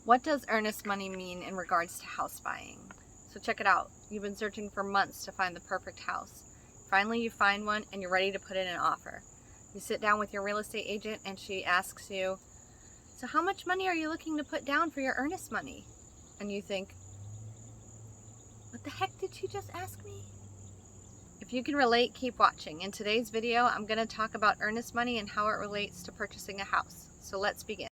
What does earnest money mean in regards to house buying? So check it out. You've been searching for months to find the perfect house. Finally, you find one and you're ready to put in an offer. You sit down with your real estate agent and she asks you, so how much money are you looking to put down for your earnest money? And you think, what the heck did she just ask me? If you can relate, keep watching. In today's video, I'm going to talk about earnest money and how it relates to purchasing a house. So let's begin.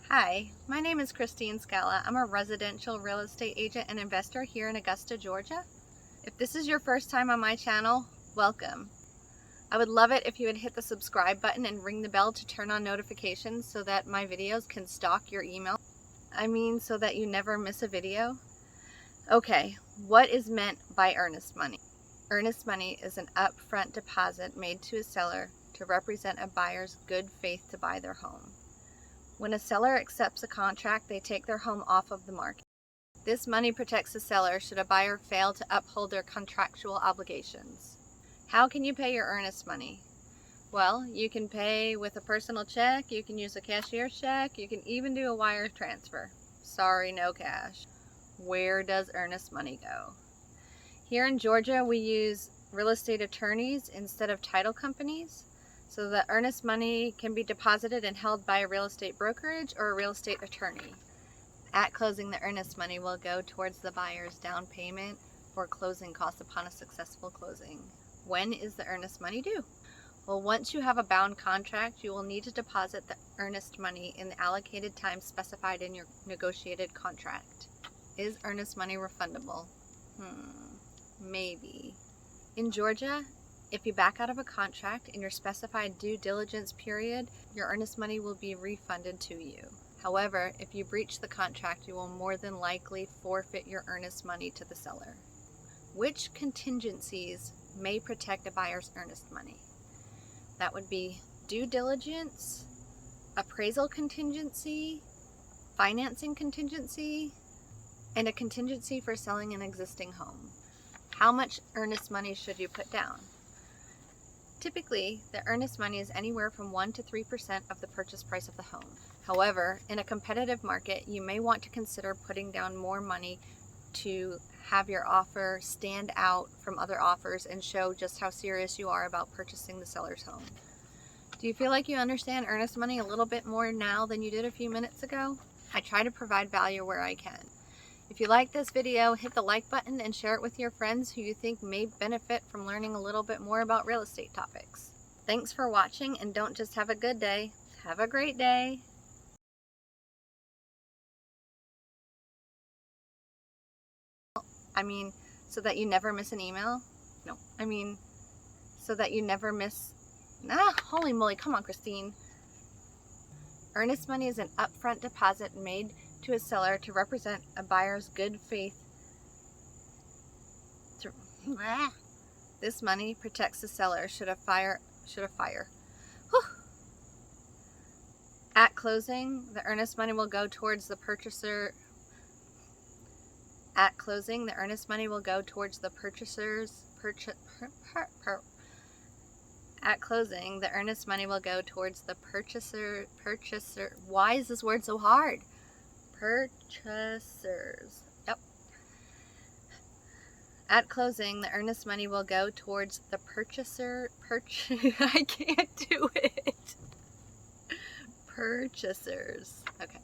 Hi, my name is Christine Scala. I'm a residential real estate agent and investor here in Augusta, Georgia. If this is your first time on my channel, welcome. I would love it if you would hit the subscribe button and ring the bell to turn on notifications so that my videos can stalk your email. So that you never miss a video. Okay, what is meant by earnest money? Earnest money is an upfront deposit made to a seller to represent a buyer's good faith to buy their home. When a seller accepts a contract, they take their home off of the market. This money protects the seller should a buyer fail to uphold their contractual obligations. How can you pay your earnest money? Well, you can pay with a personal check, you can use a cashier's check, you can even do a wire transfer. Sorry, no cash. Where does earnest money go? Here in Georgia, we use real estate attorneys instead of title companies. So the earnest money can be deposited and held by a real estate brokerage or a real estate attorney. At closing, the earnest money will go towards the buyer's down payment or closing costs upon a successful closing. When is the earnest money due? Well, once you have a bound contract, you will need to deposit the earnest money in the allocated time specified in your negotiated contract. Is earnest money refundable? Maybe. In Georgia, if you back out of a contract in your specified due diligence period, your earnest money will be refunded to you. However, if you breach the contract, you will more than likely forfeit your earnest money to the seller. Which contingencies may protect a buyer's earnest money? That would be due diligence, appraisal contingency, financing contingency, and a contingency for selling an existing home. How much earnest money should you put down? Typically, the earnest money is anywhere from 1% to 3% of the purchase price of the home. However, in a competitive market, you may want to consider putting down more money to have your offer stand out from other offers and show just how serious you are about purchasing the seller's home. Do you feel like you understand earnest money a little bit more now than you did a few minutes ago? I try to provide value where I can. If you like this video, hit the like button and share it with your friends who you think may benefit from learning a little bit more about real estate topics. Thanks for watching, and don't just have a good day, have a great day. So that you never miss an email? No, so that you never miss... holy moly, come on, Christine. Earnest money is an upfront deposit made to a seller to represent a buyer's good faith. This money protects the seller should a fire. At closing, the earnest money will go towards the purchaser. At closing, the earnest money will go towards the purchaser's At closing, the earnest money will go towards the purchaser. Why is this word so hard? Purchasers. Yep. At closing, the earnest money will go towards the purchaser. I can't do it. Purchasers. Okay.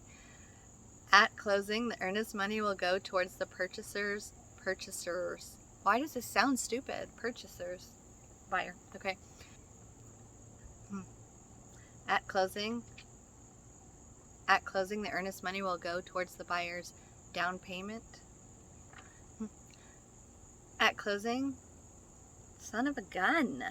At closing, the earnest money will go towards the purchasers. Why does this sound stupid? Purchasers. Buyer. Okay. At closing, the earnest money will go towards the buyer's down payment. At closing, son of a gun.